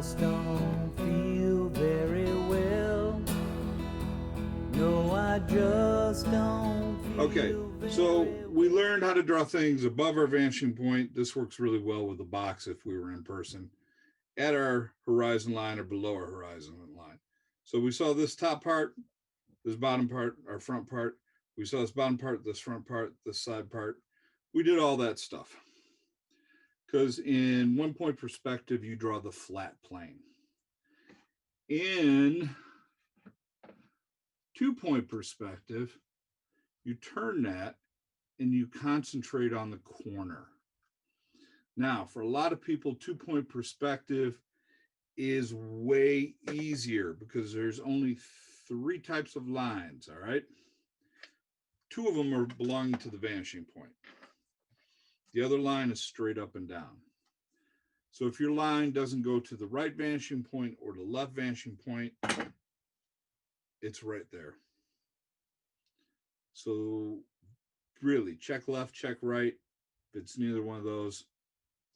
just don't feel very well. No, I just don't feel Okay, so we learned how to draw things above our vanishing point. This works really well with the box if we were in person, at our horizon line or below our horizon line. So we saw this top part, this bottom part, our front part. We saw this bottom part, this front part, this side part. We did all that stuff. Because in 1 point perspective, you draw the flat plane. In 2 point perspective, you turn that and you concentrate on the corner. Now, for a lot of people, 2 point perspective is way easier because there's only 3 types of lines, all right? 2 of them are belonging to the vanishing point. The other line is straight up and down. So if your line doesn't go to the right vanishing point or the left vanishing point, it's right there. So really, check left, check right. If it's neither one of those,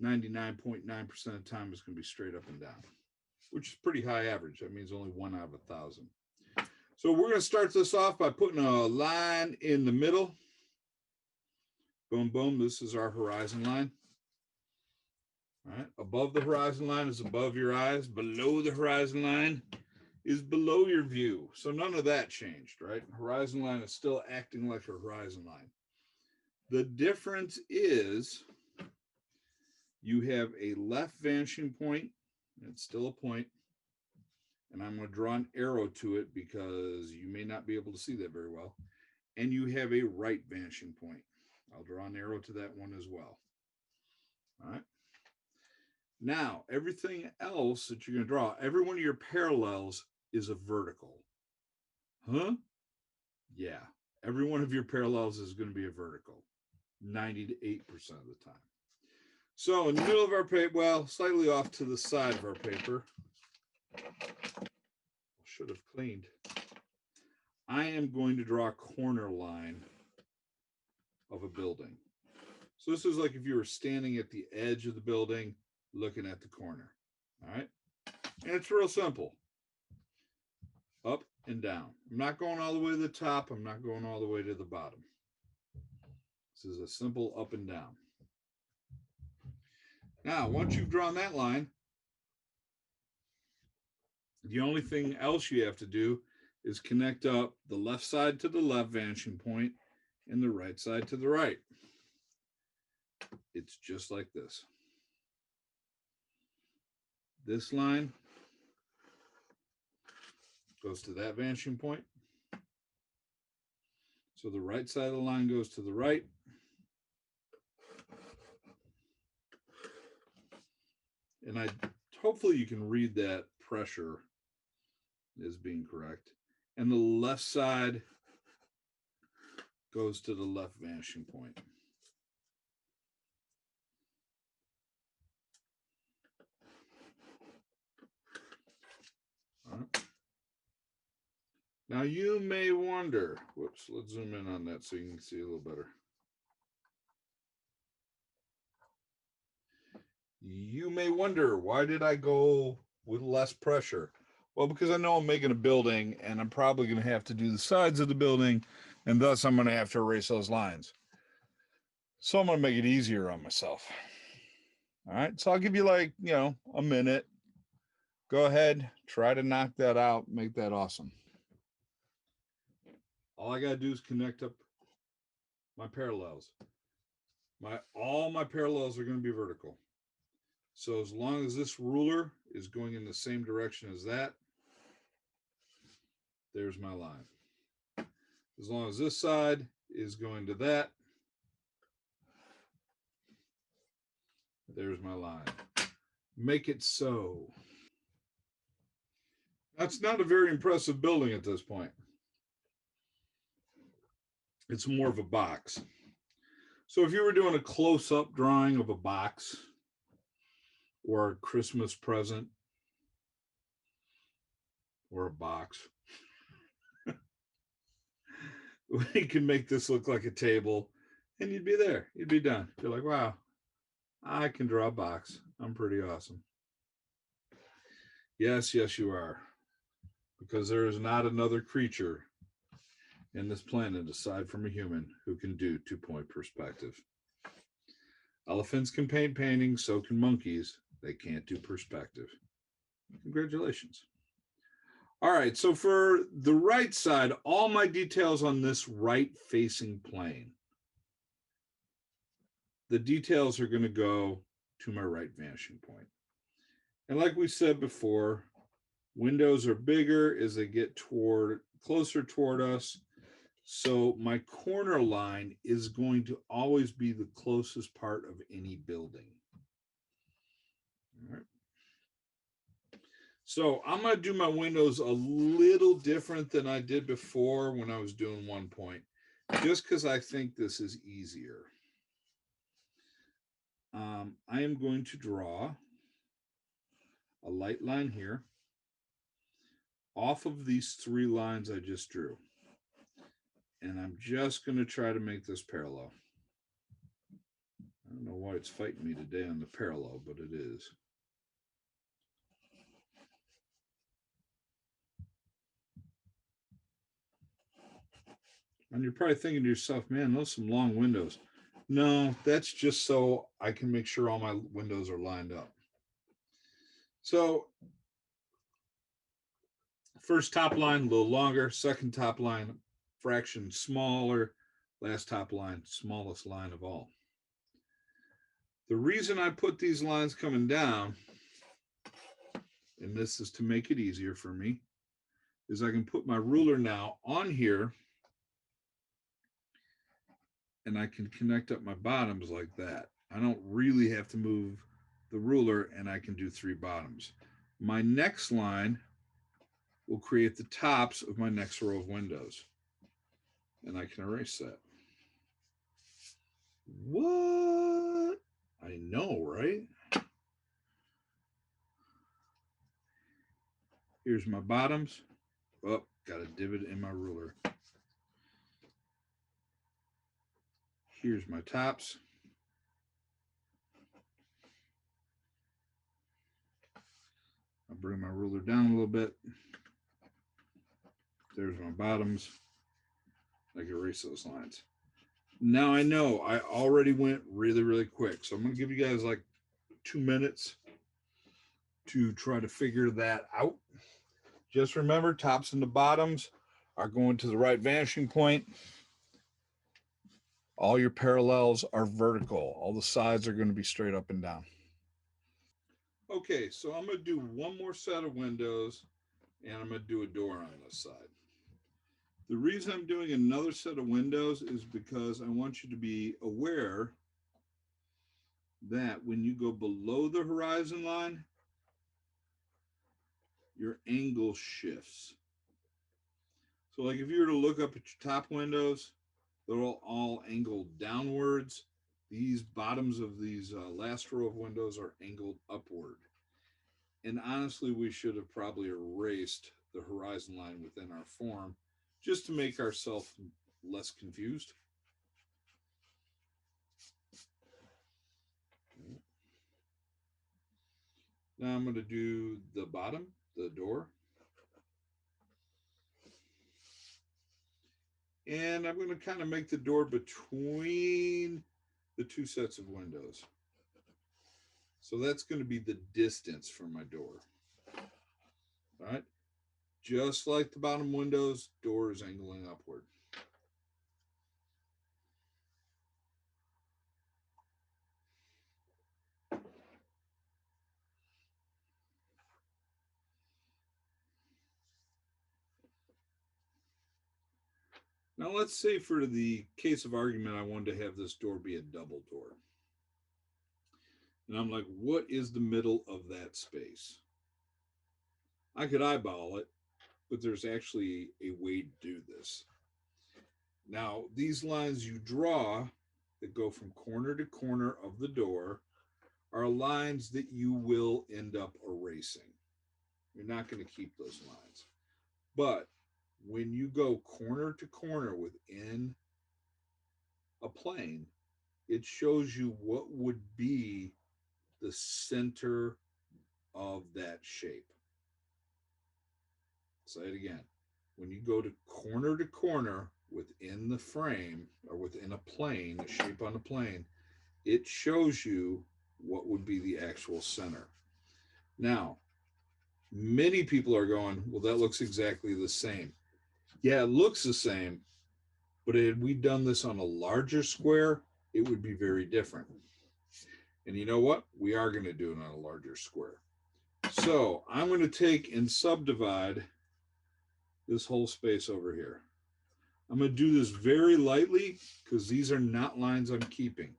99.9% of the time it's going to be straight up and down, which is pretty high average. That means only 1 out of 1,000. So we're going to start this off by putting a line in the middle. Boom, boom. This is our horizon line. All right. Above the horizon line is above your eyes. Below the horizon line is below your view. So none of that changed, right? Horizon line is still acting like a horizon line. The difference is you have a left vanishing point. It's still a point. And I'm going to draw an arrow to it because you may not be able to see that very well. And you have a right vanishing point. I'll draw an arrow to that one as well. All right. Now, everything else that you're going to draw, every one of your parallels is a vertical. Huh? Yeah. Every one of your parallels is going to be a vertical 98% of the time. So in the middle of our paper, well, slightly off to the side of our paper, should have cleaned. I am going to draw a corner line of a building. So this is like if you were standing at the edge of the building, looking at the corner. All right. And it's real simple. Up and down. I'm not going all the way to the top. I'm not going all the way to the bottom. This is a simple up and down. Now, once you've drawn that line, the only thing else you have to do is connect up the left side to the left vanishing point and the right side to the right. It's just like this. This line goes to that vanishing point. So the right side of the line goes to the right. And hopefully you can read that pressure as being correct. And the left side goes to the left vanishing point. All right. Now you may wonder, whoops, let's zoom in on that so you can see a little better. You may wonder, why did I go with less pressure? Well, because I know I'm making a building and I'm probably going to have to do the sides of the building, and thus I'm going to have to erase those lines. So I'm going to make it easier on myself. All right, so I'll give you like, a minute. Go ahead, try to knock that out, make that awesome. All I got to do is connect up my parallels. All my parallels are going to be vertical. So as long as this ruler is going in the same direction as that, there's my line. As long as this side is going to that, there's my line. Make it so. That's not a very impressive building at this point. It's more of a box. So if you were doing a close-up drawing of a box or a Christmas present or a box, we can make this look like a table and you'd be there. You'd be done. You're like, wow, I can draw a box. I'm pretty awesome. Yes, yes, you are. Because there is not another creature in this planet aside from a human who can do 2 point perspective. Elephants can paint paintings, so can monkeys. They can't do perspective. Congratulations. All right, so for the right side, all my details on this right facing plane, the details are going to go to my right vanishing point. And like we said before, windows are bigger as they get toward closer toward us. So my corner line is going to always be the closest part of any building. All right. So I'm going to do my windows a little different than I did before when I was doing 1 point, just because I think this is easier. I am going to draw a light line here off of these 3 lines I just drew. And I'm just going to try to make this parallel. I don't know why it's fighting me today on the parallel, but it is. And you're probably thinking to yourself, man, those are some long windows. No, that's just so I can make sure all my windows are lined up. So, first top line, a little longer. Second top line, fraction smaller. Last top line, smallest line of all. The reason I put these lines coming down, and this is to make it easier for me, is I can put my ruler now on here and I can connect up my bottoms like that. I don't really have to move the ruler and I can do 3 bottoms. My next line will create the tops of my next row of windows. And I can erase that. What? I know, right? Here's my bottoms. Oh, got a divot in my ruler. Here's my tops. I'll bring my ruler down a little bit. There's my bottoms. I can erase those lines. Now I know I already went really, really quick. So I'm going to give you guys like 2 minutes to try to figure that out. Just remember, tops and the bottoms are going to the right vanishing point. All your parallels are vertical. All the sides are going to be straight up and down. Okay, so I'm going to do one more set of windows and I'm going to do a door on this side. The reason I'm doing another set of windows is because I want you to be aware that when you go below the horizon line, your angle shifts. So like if you were to look up at your top windows, they're all angled downwards. These bottoms of these last row of windows are angled upward. And honestly, we should have probably erased the horizon line within our form just to make ourselves less confused. Now I'm going to do the bottom, the door. And I'm going to kind of make the door between the 2 sets of windows. So that's going to be the distance from my door. All right. Just like the bottom windows, door is angling upward. Now let's say for the case of argument, I wanted to have this door be a double door. And I'm like, what is the middle of that space? I could eyeball it, but there's actually a way to do this. Now, these lines you draw that go from corner to corner of the door are lines that you will end up erasing. You're not going to keep those lines. But when you go corner to corner within a plane, it shows you what would be the center of that shape. Say it again. When you go to corner within the frame or within a plane, a shape on the plane, it shows you what would be the actual center. Now, many people are going, well, that looks exactly the same. Yeah, it looks the same, but had we done this on a larger square, it would be very different. And you know what? We are going to do it on a larger square. So I'm going to take and subdivide this whole space over here. I'm going to do this very lightly because these are not lines I'm keeping.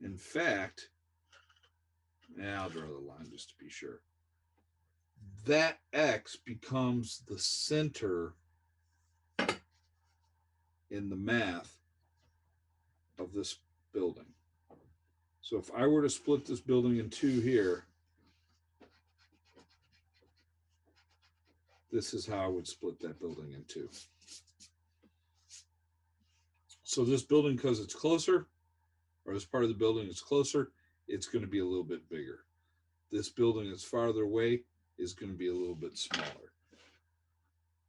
In fact, I'll draw the line just to be sure. That X becomes the center in the math of this building. So if I were to split this building in two here, this is how I would split that building in two. So this building, because it's closer, or this part of the building is closer, it's going to be a little bit bigger. This building that's farther away is going to be a little bit smaller.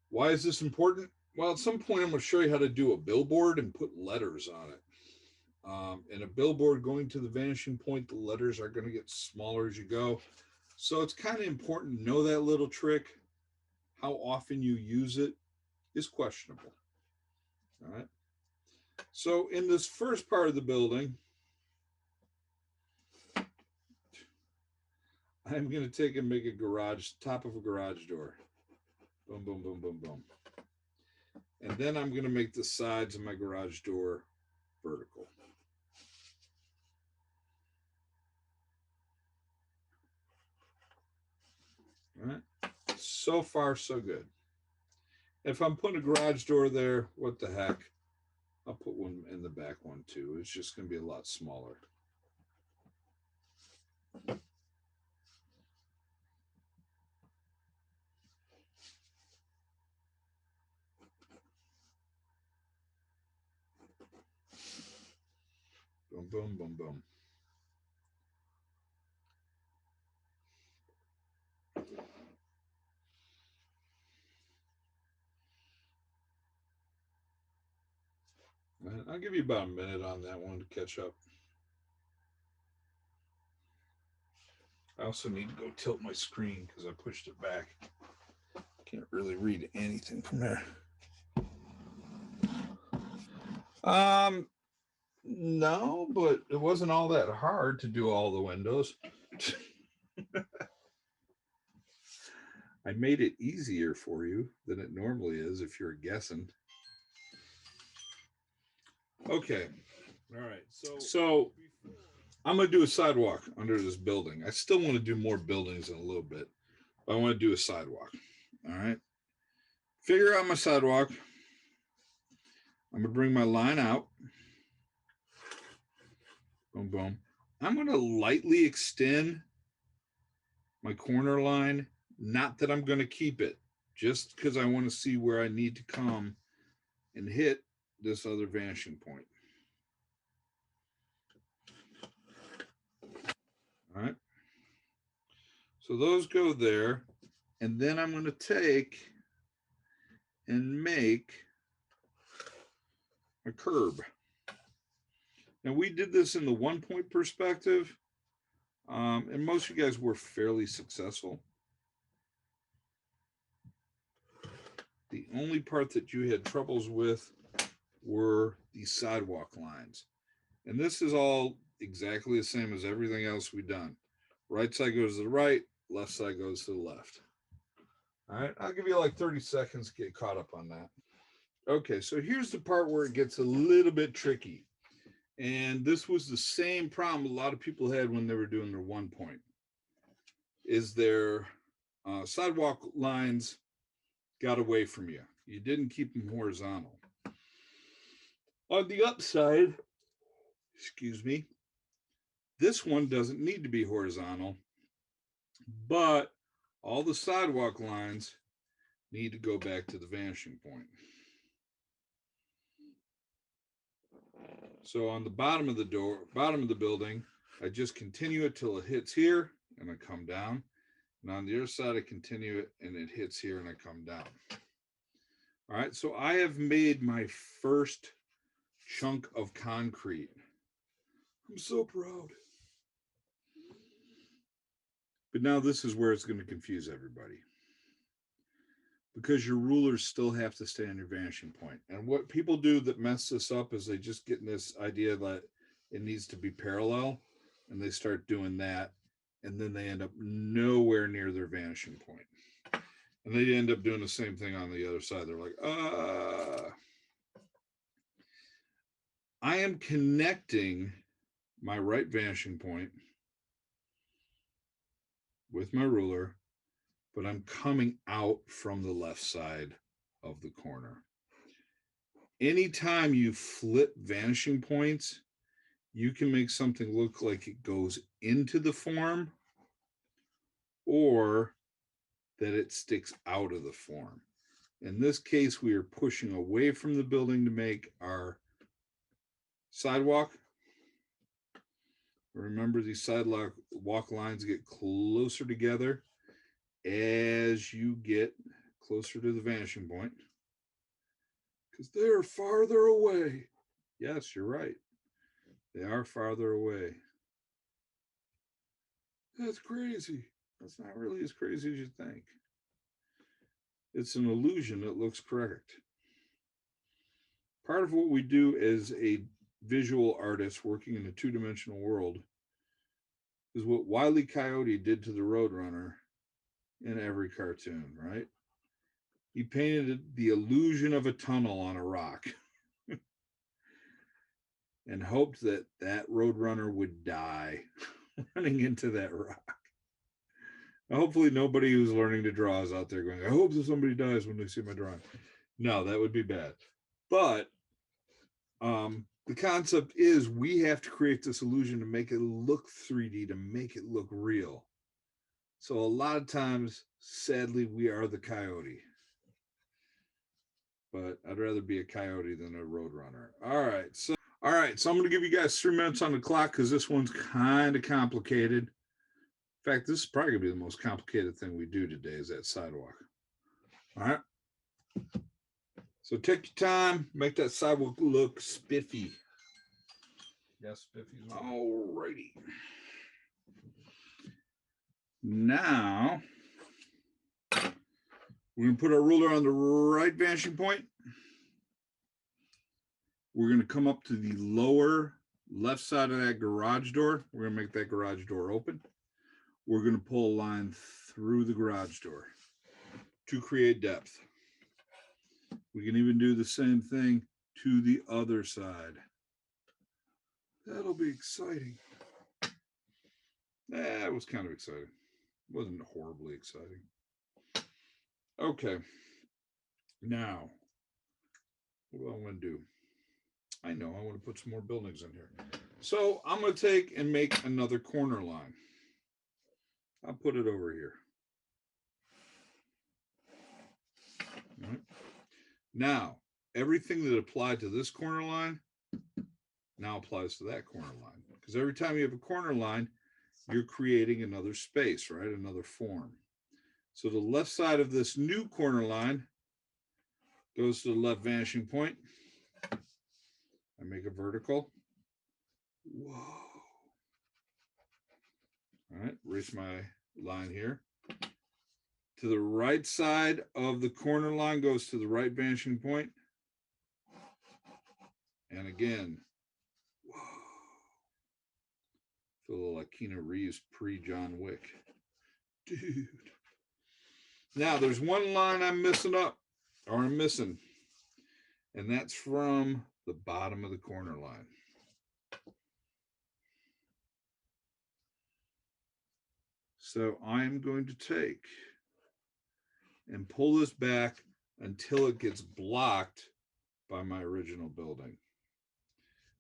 Why is this important? Well, at some point I'm going to show you how to do a billboard and put letters on it. In a billboard going to the vanishing point, the letters are going to get smaller as you go. So it's kind of important to know that little trick. How often you use it is questionable. All right. So in this first part of the building, I'm going to take and make a garage, top of a garage door. Boom, boom, boom, boom, boom. And then I'm going to make the sides of my garage door vertical. All right. So far, so good. If I'm putting a garage door there, what the heck? I'll put one in the back one too. It's just going to be a lot smaller. Boom, boom, boom, boom. I'll give you about a minute on that one to catch up. I also need to go tilt my screen because I pushed it back. Can't really read anything from there. No, but it wasn't all that hard to do all the windows. I made it easier for you than it normally is if you're guessing. Okay. All right. So I'm going to do a sidewalk under this building. I still want to do more buildings in a little bit, but I want to do a sidewalk. All right. Figure out my sidewalk. I'm going to bring my line out. Boom, boom. I'm going to lightly extend my corner line. Not that I'm going to keep it, just because I want to see where I need to come and hit this other vanishing point. All right. So those go there. And then I'm going to take and make a curb. Now, we did this in the 1 point perspective, and most of you guys were fairly successful. The only part that you had troubles with were the sidewalk lines. And this is all exactly the same as everything else we've done. Right side goes to the right, left side goes to the left. All right, I'll give you like 30 seconds to get caught up on that. Okay, so here's the part where it gets a little bit tricky. And this was the same problem a lot of people had when they were doing their 1 point. Is their sidewalk lines got away from you. You didn't keep them horizontal. On the upside, excuse me, this one doesn't need to be horizontal, but all the sidewalk lines need to go back to the vanishing point. So on the bottom of the building, I just continue it till it hits here and I come down. And on the other side, I continue it and it hits here and I come down. All right, so I have made my first chunk of concrete. I'm so proud. But now this is where it's going to confuse everybody. Because your rulers still have to stay on your vanishing point. And what people do that mess this up is they just get in this idea that it needs to be parallel and they start doing that. And then they end up nowhere near their vanishing point. And they end up doing the same thing on the other side. They're like, I am connecting my right vanishing point with my ruler, but I'm coming out from the left side of the corner. Anytime you flip vanishing points, you can make something look like it goes into the form or that it sticks out of the form. In this case, we are pushing away from the building to make our sidewalk. Remember, these sidewalk lines get closer together as you get closer to the vanishing point because they're farther away. Yes, you're right. They are farther away. That's crazy. That's not really as crazy as you think. It's an illusion that looks correct. Part of what we do as a visual artist working in a two-dimensional world is what Wile E. Coyote did to the Roadrunner in every cartoon, right? He painted the illusion of a tunnel on a rock and hoped that that Roadrunner would die running into that rock. Now, hopefully nobody who's learning to draw is out there going, I hope that somebody dies when they see my drawing. No, that would be bad. But the concept is we have to create this illusion to make it look 3D, to make it look real. So a lot of times, sadly, we are the coyote. But I'd rather be a coyote than a roadrunner. All right, so I'm going to give you guys 3 minutes on the clock because this one's kind of complicated. In fact, this is probably going to be the most complicated thing we do today is that sidewalk. All right. So take your time, make that sidewalk look spiffy. Yes, spiffy. All righty. Now, we're going to put our ruler on the right vanishing point. We're going to come up to the lower left side of that garage door. We're going to make that garage door open. We're going to pull a line through the garage door to create depth. We can even do the same thing to the other side. That'll be exciting. It was kind of exciting. It wasn't horribly exciting. Okay. Now, what do I want to do? I know I want to put some more buildings in here. So I'm going to take and make another corner line. I'll put it over here. All right. Now, everything that applied to this corner line now applies to that corner line. Because every time you have a corner line, you're creating another space, right? Another form. So the left side of this new corner line goes to the left vanishing point. I make a vertical. Whoa. All right, erase my line here. To the right side of the corner line goes to the right vanishing point. And again, whoa. Feel like Keanu Reeves pre-John Wick. Dude. Now, there's one line I'm missing. And that's from the bottom of the corner line. So I'm going to take and pull this back until it gets blocked by my original building.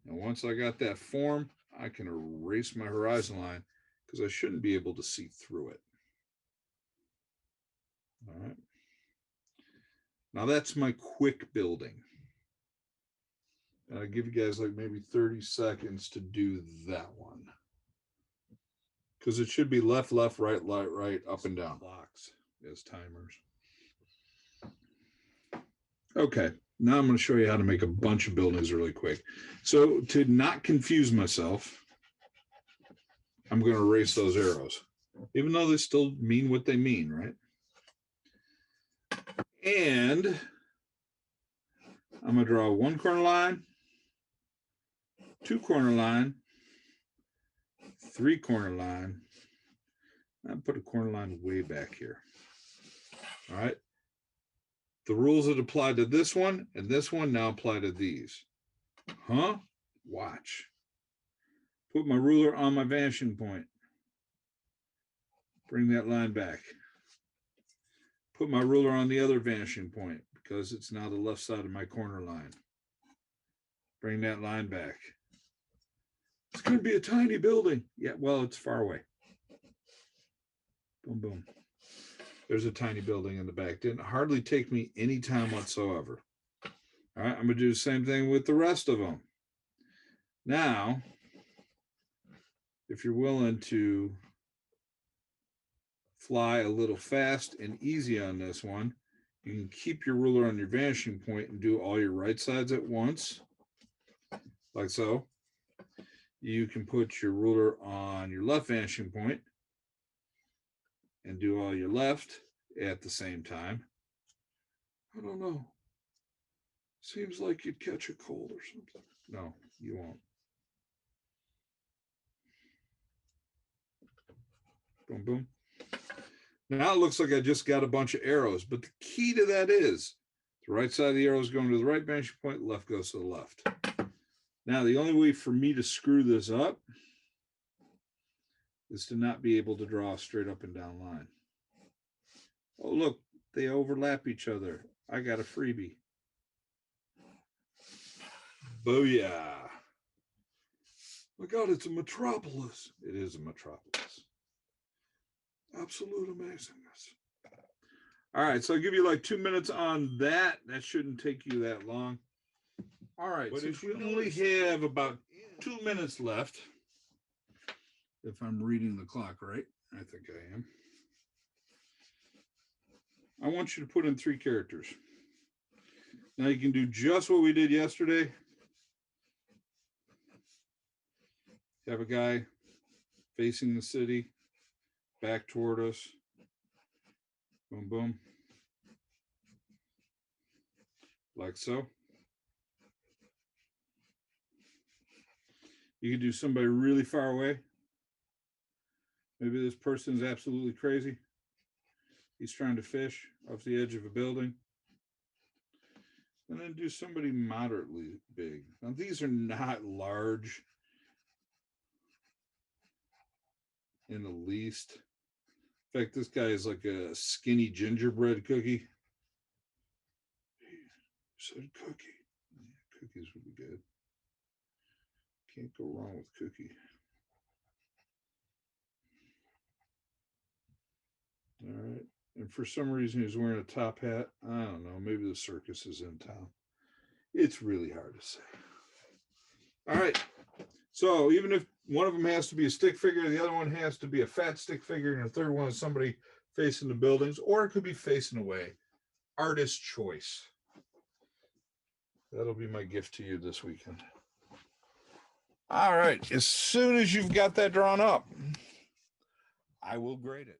And once I got that form, I can erase my horizon line because I shouldn't be able to see through it. All right. Now that's my quick building. And I'll give you guys like maybe 30 seconds to do that one. because it should be left, left, right, right, up and down. Clocks as timers. Okay, now I'm going to show you how to make a bunch of buildings really quick. So to not confuse myself, I'm going to erase those arrows, even though they still mean what they mean, right? And I'm going to draw one corner line, two corner line, three corner line. I'll put a corner line way back here. All right. The rules that apply to this one and this one now apply to these. Huh? Watch. Put my ruler on my vanishing point. Bring that line back. Put my ruler on the other vanishing point because it's now the left side of my corner line. Bring that line back. It's going to be a tiny building. Yeah, well, it's far away. Boom, boom. There's a tiny building in the back. Didn't hardly take me any time whatsoever. All right, I'm going to do the same thing with the rest of them. Now, if you're willing to fly a little fast and easy on this one, you can keep your ruler on your vanishing point and do all your right sides at once, like so. You can put your ruler on your left vanishing point and do all your left at the same time. I don't know. Seems like you'd catch a cold or something. No, you won't. Boom, boom. Now it looks like I just got a bunch of arrows, but the key to that is the right side of the arrow is going to the right vanishing point, the left goes to the left. Now, the only way for me to screw this up is to not be able to draw a straight up and down line. Oh, look, they overlap each other. I got a freebie. Booyah. My God, it's a metropolis. It is a metropolis. Absolute amazingness. All right, so I'll give you like 2 minutes on that. That shouldn't take you that long. All right, but so if we only have about 2 minutes left, if I'm reading the clock right, I think I am. I want you to put in 3 characters. Now you can do just what we did yesterday. Have a guy facing the city, back toward us. Boom, boom. Like so. You can do somebody really far away. Maybe this person is absolutely crazy. He's trying to fish off the edge of a building. And then do somebody moderately big. Now, these are not large in the least. In fact, this guy is like a skinny gingerbread cookie. You said cookie. Yeah, cookies would be good. Can't go wrong with cookie. All right. And for some reason, he's wearing a top hat. I don't know. Maybe the circus is in town. It's really hard to say. All right. So even if one of them has to be a stick figure, the other one has to be a fat stick figure, and the third one is somebody facing the buildings, or it could be facing away. Artist choice. That'll be my gift to you this weekend. All right. As soon as you've got that drawn up, I will grade it.